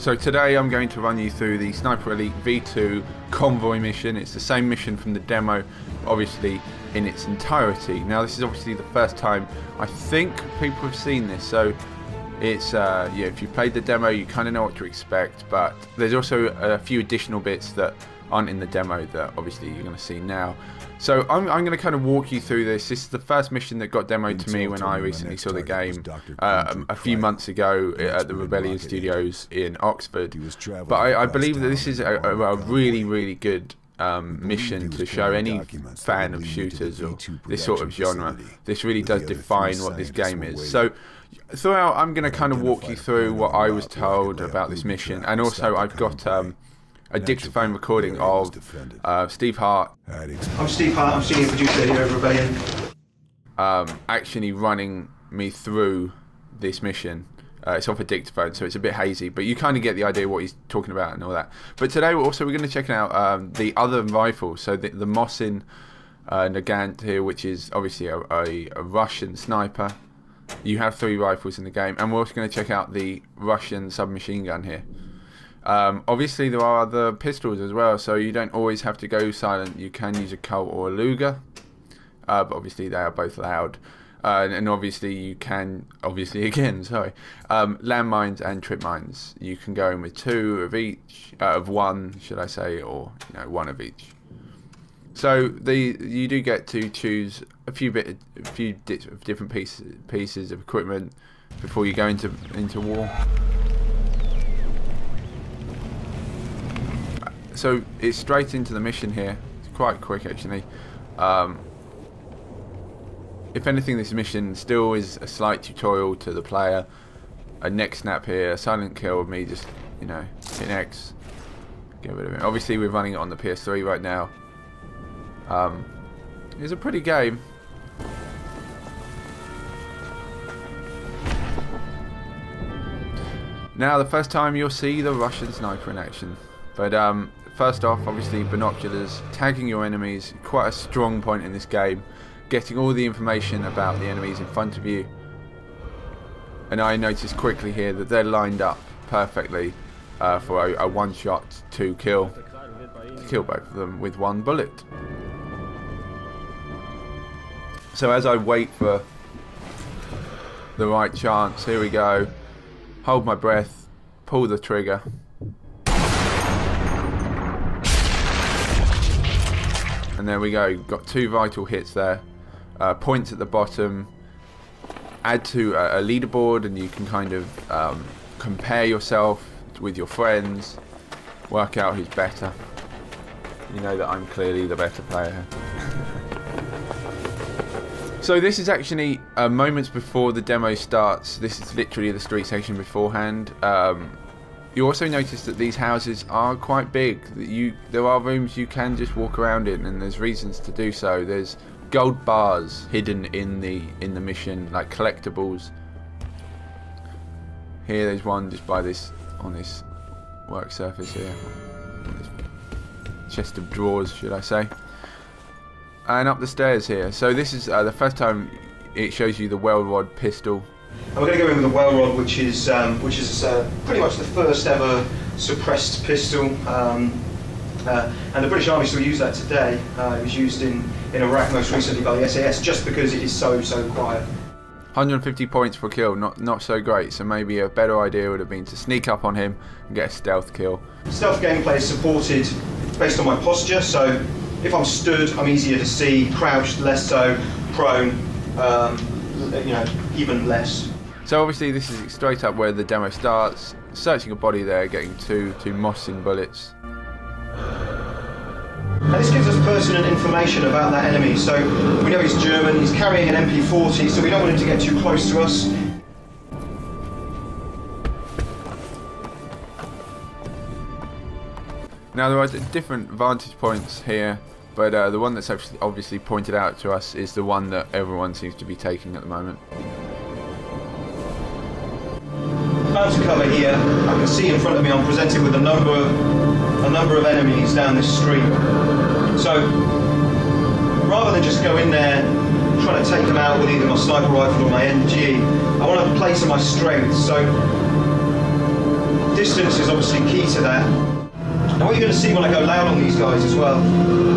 So today I'm going to run you through the Sniper Elite V2 Convoy mission. It's the same mission from the demo, obviously in its entirety. Now this is obviously the first time I think people have seen this, so it's yeah, if you've played the demo you kind of know what to expect, but there's also a few additional bits that aren't in the demo that obviously you're going to see now. So I'm going to kind of walk you through this. This is the first mission that got demoed to me when I recently saw the game a few months ago at the Rebellion Studios in Oxford. But I believe that this is a really good mission to show any fan of shooters or this sort of genre. This really does define what this game is. So throughout I'm going to kind of walk you through what I was told about this mission, and also I've got a dictaphone recording of Steve Hart. I'm Steve Hart, I'm senior producer here at Rebellion. Actually running me through this mission. It's off a dictaphone, so it's a bit hazy, but you kind of get the idea what he's talking about and all that. But today we're going to check out the other rifle, so the Mosin Nagant here, which is obviously a Russian sniper. You have 3 rifles in the game, and we're also going to check out the Russian submachine gun here. Obviously there are other pistols as well, so you don't always have to go silent. You can use a Colt or a Luger, but obviously they are both loud. And obviously you can, landmines and trip mines. You can go in with 2 of each, of one, should I say, or 1 of each. So you do get to choose a few different pieces of equipment before you go into war. So it's straight into the mission here. It's quite quick actually. If anything, this mission still is a slight tutorial to the player. A neck snap here, a silent kill with me just, hit X, get rid of it. Obviously we're running it on the PS3 right now. It's a pretty game. Now the first time you'll see the Russian sniper in action. But first off, obviously binoculars, tagging your enemies, quite a strong point in this game. Getting all the information about the enemies in front of you. And I noticed quickly here that they're lined up perfectly for a one-shot to kill both of them with 1 bullet. So as I wait for the right chance, here we go. Hold my breath, pull the trigger. And there we go, got 2 vital hits there. Points at the bottom. Add to a leaderboard, and you can kind of compare yourself with your friends, work out who's better. You know that I'm clearly the better player. So this is actually moments before the demo starts. This is literally the street section beforehand. You also notice that these houses are quite big. There are rooms you can just walk around in, and there's reasons to do so. There's gold bars hidden in the mission, like collectibles. Here there's one just by on this work surface here, this chest of drawers, should I say. And up the stairs here. So this is the first time it shows you the well rod pistol. I'm going to go in with the well rod, which is pretty much the first ever suppressed pistol. And the British Army still use that today. It was used in Iraq most recently by the SAS, just because it is so quiet. 150 points per kill, not so great. So maybe a better idea would have been to sneak up on him and get a stealth kill. Stealth gameplay is supported based on my posture. So if I'm stood, I'm easier to see. Crouched, less so. Prone, even less. So obviously this is straight up where the demo starts. Searching a body there, getting two Mosin bullets. Now this gives us pertinent information about that enemy. So we know he's German, he's carrying an MP40, so we don't want him to get too close to us. Now there are different vantage points here, but the one that's actually obviously pointed out to us is the one that everyone seems to be taking at the moment. Mountain cover here, I can see in front of me I'm presented with a number of enemies down this street. So rather than just go in there trying to take them out with either my sniper rifle or my NG, I want to play to my strengths. So Distance is obviously key to that. Now what you're going to see when I go loud on these guys as well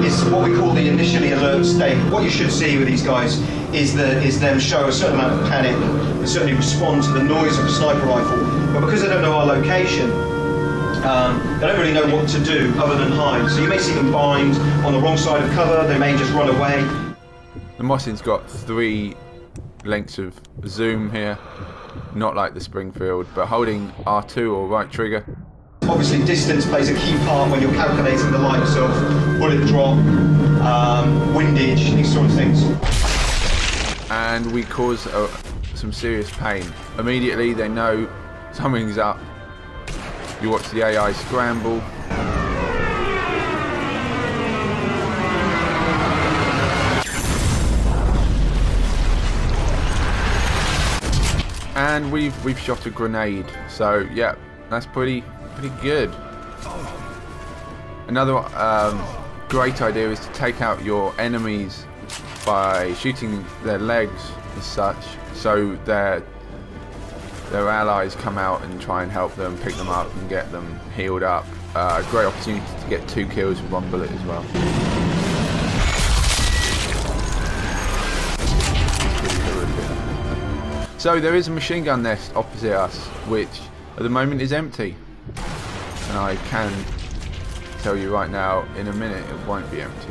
is what we call the initially alert state. What you should see with these guys is them show a certain amount of panic and certainly respond to the noise of a sniper rifle. But because they don't know our location, they don't really know what to do other than hide. So you may see them bind on the wrong side of cover, they may just run away. The Mosin's got 3 lengths of zoom here, not like the Springfield, but holding R2 or right trigger. Obviously distance plays a key part when you're calculating the likes of bullet drop, windage, these sort of things. And we cause some serious pain. Immediately they know something's up. You watch the AI scramble. And we've shot a grenade. So yeah, that's pretty good. Another great idea is to take out your enemies by shooting their legs as such, so their allies come out and try and help them, pick them up and get them healed up. Great opportunity to get 2 kills with 1 bullet as well. So there is a machine gun nest opposite us, which at the moment is empty. And I can tell you right now, in a minute it won't be empty.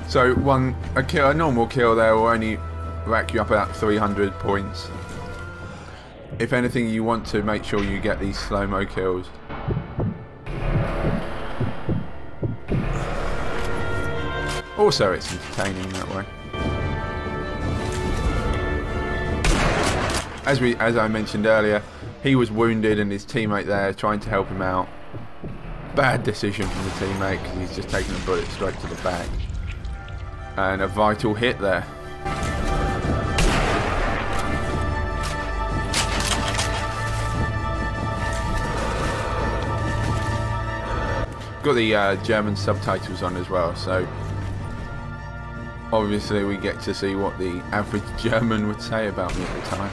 So a normal kill there will only rack you up about 300 points. If anything, you want to make sure you get these slow-mo kills. Also, it's entertaining that way. As I mentioned earlier, he was wounded and his teammate there trying to help him out. Bad decision from the teammate because he's just taken a bullet straight to the back. And a vital hit there. Got the German subtitles on as well, so obviously we get to see what the average German would say about me at the time.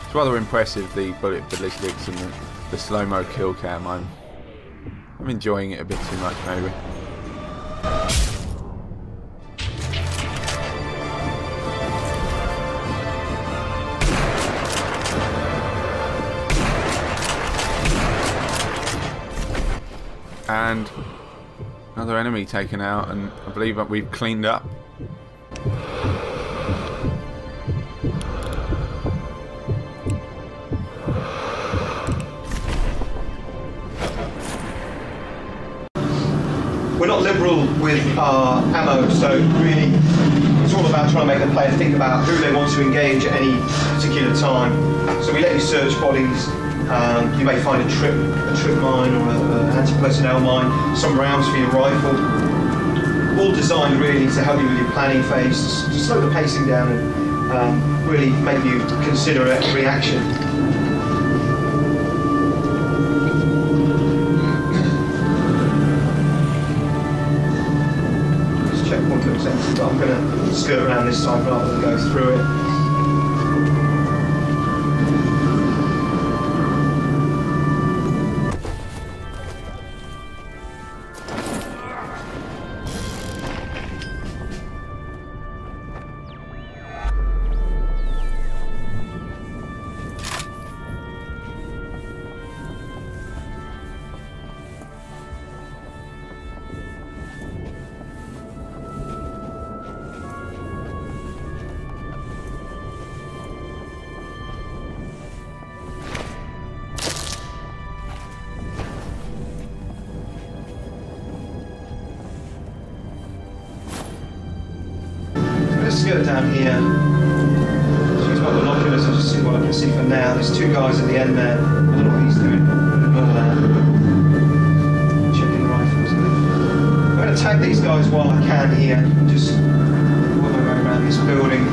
It's rather impressive, the bullet ballistics and the slow-mo kill cam. I'm enjoying it a bit too much maybe. And another enemy taken out, and I believe that we've cleaned up. We're not liberal with our ammo, so really it's all about trying to make the player think about who they want to engage at any particular time. So we let you search bodies. You may find a trip mine or an anti-personnel mine, some rounds for your rifle. All designed really to help you with your planning phase, to slow the pacing down and really make you consider every action. This checkpoint looks empty, but I'm going to skirt around this side rather than go through it. Skirt down here. So he's got the binoculars, I'll just see what I can see for now. There's 2 guys at the end there. I don't know what he's doing. Checking the rifles. I'm going to tag these guys while I can here. Just work my way around this building.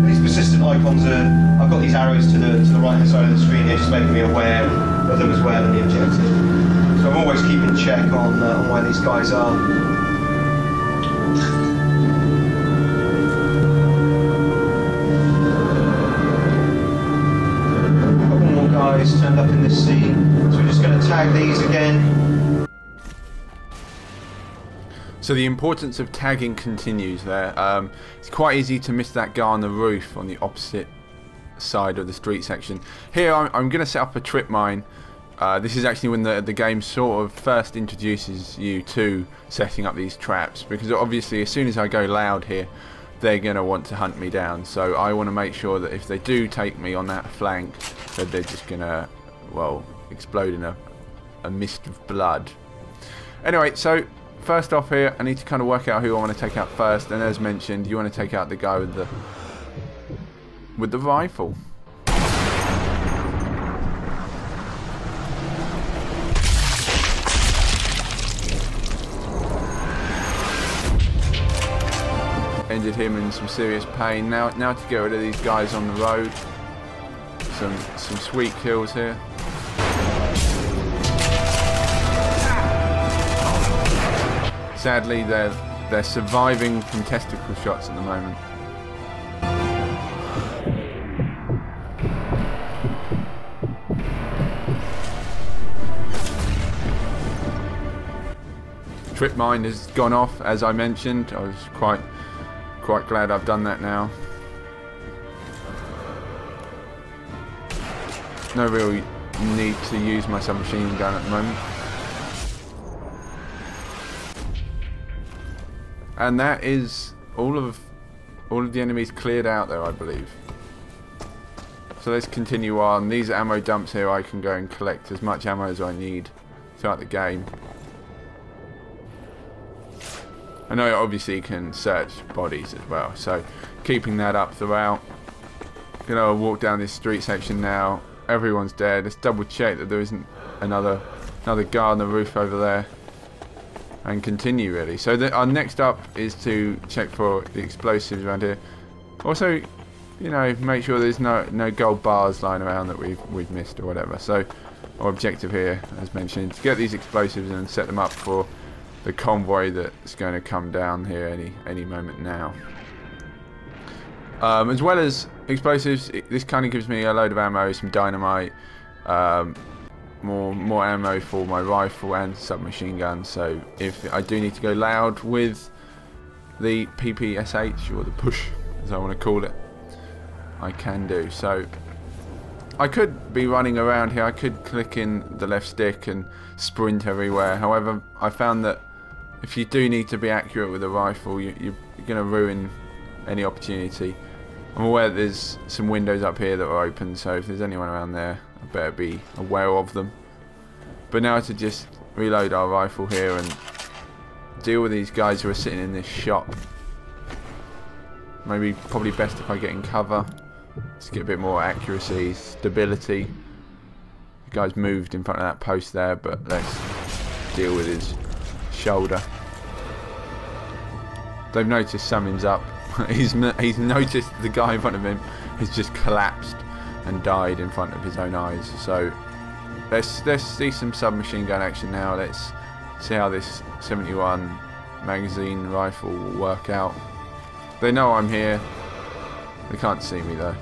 These persistent icons are, I've got these arrows to the right hand side of the screen here, just making me aware of them as well and the objective. So I'm always keeping check on where these guys are. Turned up in this scene, so we're just going to tag these again. So the importance of tagging continues there. It's quite easy to miss that guy on the roof on the opposite side of the street section. Here I'm going to set up a trip mine. This is actually when the game sort of first introduces you to setting up these traps, because obviously as soon as I go loud here, they're going to want to hunt me down. So I want to make sure that if they do take me on that flank, that they're just going to, well, explode in a mist of blood. Anyway, so first off here, I need to kind of work out who I want to take out first. And as mentioned, you want to take out the guy with the rifle. Ended him in some serious pain. Now to get rid of these guys on the road. Some sweet kills here. Sadly, they're surviving from testicle shots at the moment. Trip mine has gone off, as I mentioned. I was quite glad I've done that now. No real need to use my submachine gun at the moment. And that is all of the enemies cleared out there, I believe. So let's continue on. These ammo dumps here, I can go and collect as much ammo as I need throughout the game. I know obviously you can search bodies as well, so keeping that up throughout. Gonna walk down this street section now. Everyone's dead. Let's double check that there isn't another guy on the roof over there, and continue really. So our next up is to check for the explosives around here. Also, you know, make sure there's no gold bars lying around that we've missed or whatever. So our objective here, as mentioned, is to get these explosives and set them up for the convoy that's going to come down here any moment now. As well as explosives, this kind of gives me a load of ammo, some dynamite, more ammo for my rifle and submachine gun. So if I do need to go loud with the PPSH, or the push as I want to call it, I can do. So I could be running around here. I could click in the left stick and sprint everywhere. However, I found that if you do need to be accurate with a rifle, you're going to ruin any opportunity. I'm aware that there's some windows up here that are open, so if there's anyone around there, I better be aware of them. But now to just reload our rifle here and deal with these guys who are sitting in this shop. Probably best if I get in cover. Let's get a bit more accuracy, stability. The guy's moved in front of that post there, but let's deal with his shoulder. They've noticed something's up. he's noticed the guy in front of him has just collapsed and died in front of his own eyes. So let's see some submachine gun action now. Let's see how this 71 magazine rifle will work out. They know I'm here. They can't see me though.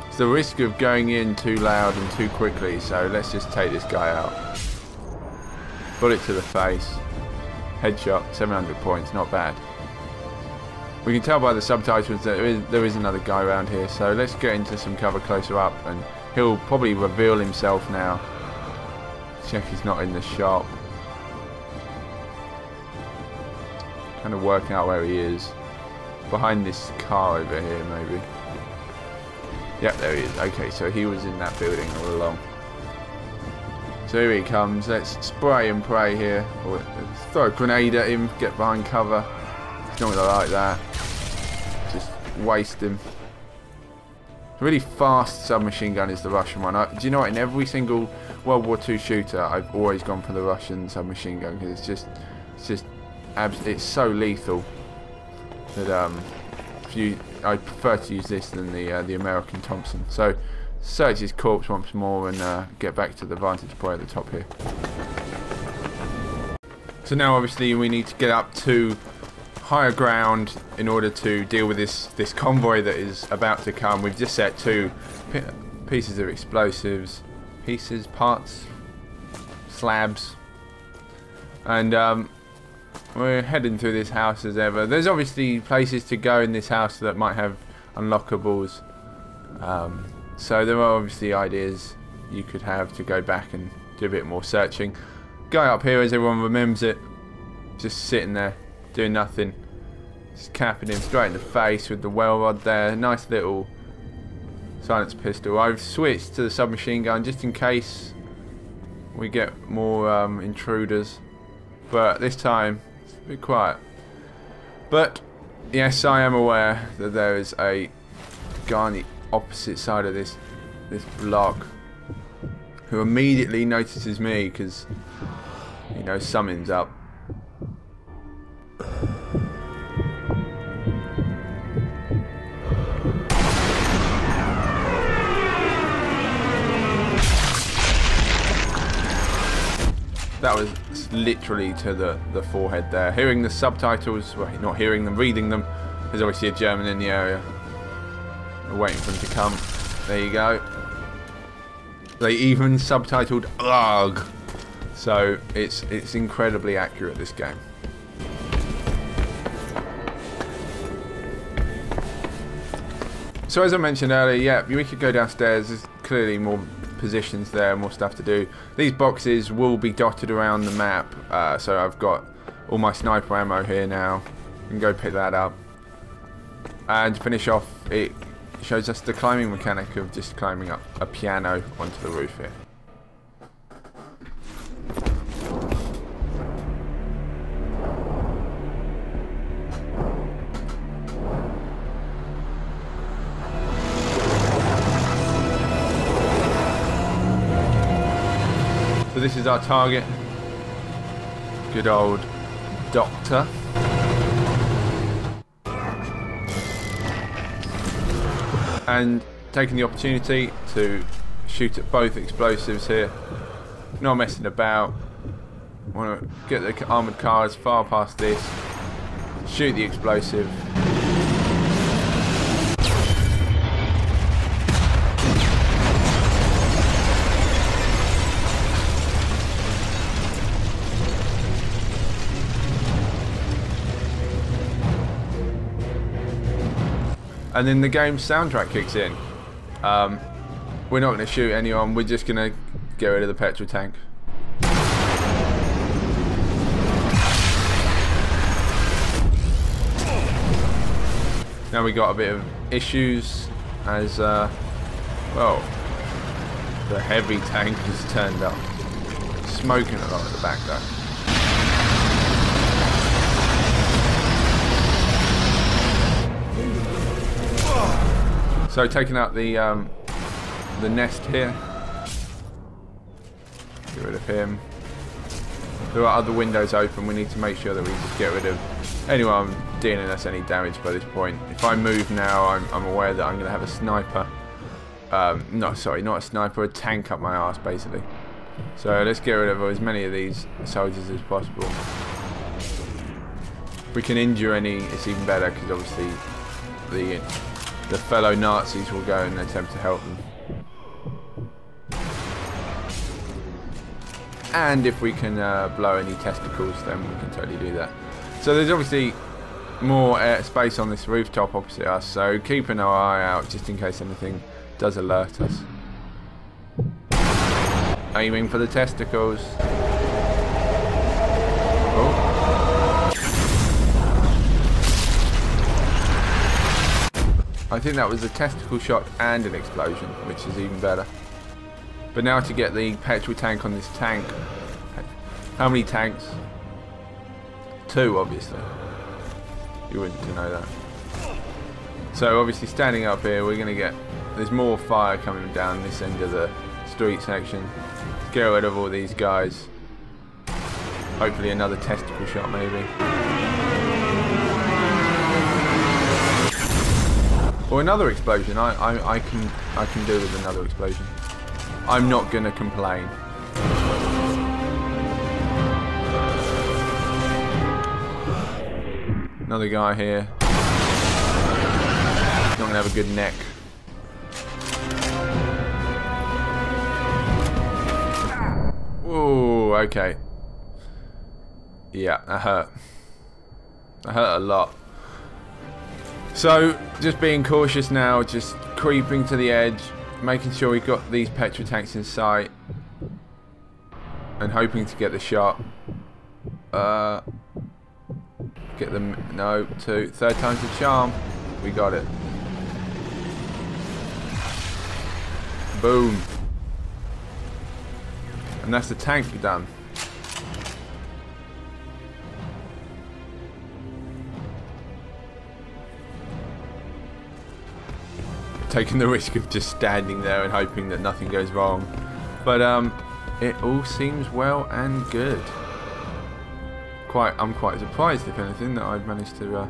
It's the risk of going in too loud and too quickly, so let's just take this guy out. Bullet to the face. Headshot, 700 points, not bad. We can tell by the subtitles that there is another guy around here, so let's get into some cover closer up, and he'll probably reveal himself now. Check he's not in the shop. Kind of working out where he is. Behind this car over here, maybe. Yep, there he is. Okay, so he was in that building all along. So here he comes. Let's spray and pray here. Or throw a grenade at him, get behind cover. He's not going to like that. Just waste him. A really fast submachine gun is the Russian one. Do you know what? In every single World War II shooter, I've always gone for the Russian submachine gun because it's so lethal that I prefer to use this than the American Thompson. So search his corpse once more and get back to the vantage point at the top here. So now obviously we need to get up to higher ground in order to deal with this convoy that is about to come. We've just set 2 pieces of explosives, parts, slabs, and we're heading through this house as ever. There's obviously places to go in this house that might have unlockables, so there are obviously ideas you could have to go back and do a bit more searching. Guy up here, as everyone remembers it, just sitting there doing nothing, just capping him straight in the face with the well rod there. Nice little silenced pistol. I've switched to the submachine gun just in case we get more intruders, but this time it's a bit quiet. But yes, I am aware that there is a guy on the opposite side of this block who immediately notices me because he knows something's up. That was literally to the forehead there. Hearing the subtitles, well, not hearing them, reading them. There's obviously a German in the area. We're waiting for them to come. There you go. They even subtitled "Ugh," so it's incredibly accurate, this game. So as I mentioned earlier, yeah, we could go downstairs. There's clearly more positions there, more stuff to do. These boxes will be dotted around the map, so I've got all my sniper ammo here now. You can go pick that up. And to finish off, it shows us the climbing mechanic of just climbing up a piano onto the roof here. So this is our target, good old Doctor. And taking the opportunity to shoot at both explosives here, not messing about. Want to get the armoured car as far past this, shoot the explosive. And then the game's soundtrack kicks in. We're not going to shoot anyone, we're just going to get rid of the petrol tank. Now we got a bit of issues as, well, the heavy tank has turned up. Smoking a lot at the back though. So taking out the nest here, get rid of him. There are other windows open. We need to make sure that we just get rid of anyone dealing us any damage by this point. If I move now, I'm aware that I'm going to have a sniper. No, sorry, not a sniper, a tank up my arse basically. So let's get rid of as many of these soldiers as possible. If we can injure any, it's even better because obviously the fellow Nazis will go and attempt to help them. And if we can blow any testicles, then we can totally do that. So there's obviously more space on this rooftop opposite us, so keeping our eye out just in case anything does alert us. Aiming for the testicles. Oh. I think that was a testicle shot and an explosion, which is even better. But now to get the petrol tank on this tank. How many tanks? 2, obviously. You wouldn't know that. So obviously standing up here, we're going to get there's more fire coming down this end of the street section. Let's get rid of all these guys. Hopefully another testicle shot maybe. Or another explosion. I can do with another explosion. I'm not gonna complain. Another guy here. He's not gonna have a good neck. Whoa, okay. Yeah, that hurt. That hurt a lot. So, just being cautious now, just creeping to the edge, making sure we've got these petrol tanks in sight, and hoping to get the shot. Get them, no, two, third time's the charm. We got it. Boom. And that's the tank done. Taking the risk of just standing there and hoping that nothing goes wrong. But it all seems well and good. I'm quite surprised, if anything, that I've managed to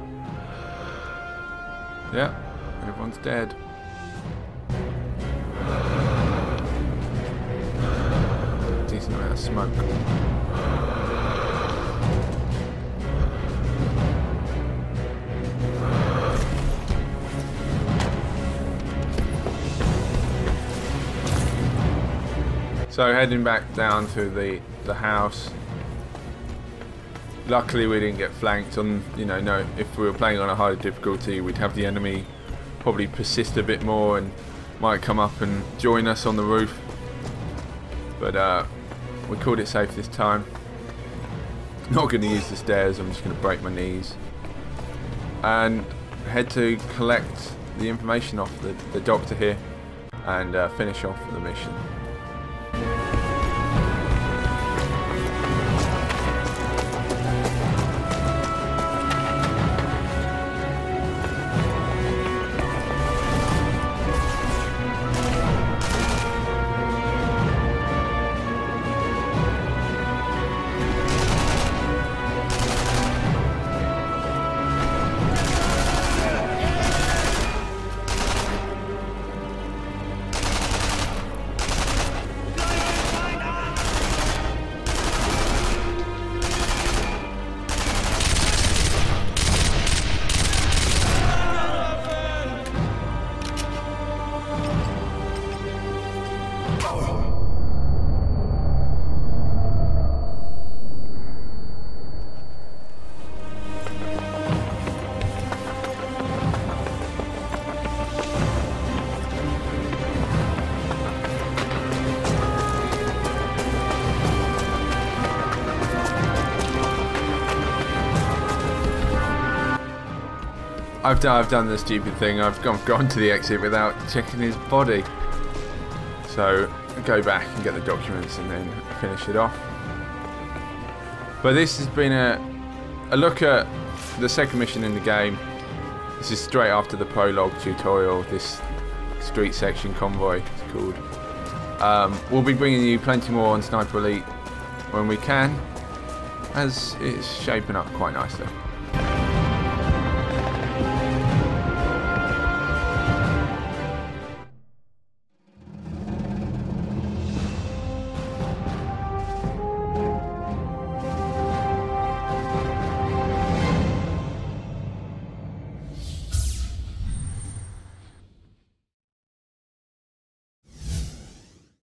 yeah, everyone's dead. Decent amount of smoke. So heading back down to the house. Luckily we didn't get flanked on, you know, no, if we were playing on a harder difficulty we'd have the enemy probably persist a bit more and might come up and join us on the roof. But we called it safe this time. Not going to use the stairs, I'm just going to break my knees. And head to collect the information off the doctor here and finish off the mission. I've done the stupid thing. I've gone to the exit without checking his body. So I'll go back and get the documents and then finish it off. But this has been a look at the second mission in the game. This is straight after the prologue tutorial. This street section convoy it's called. We'll be bringing you plenty more on Sniper Elite when we can, as it's shaping up quite nicely.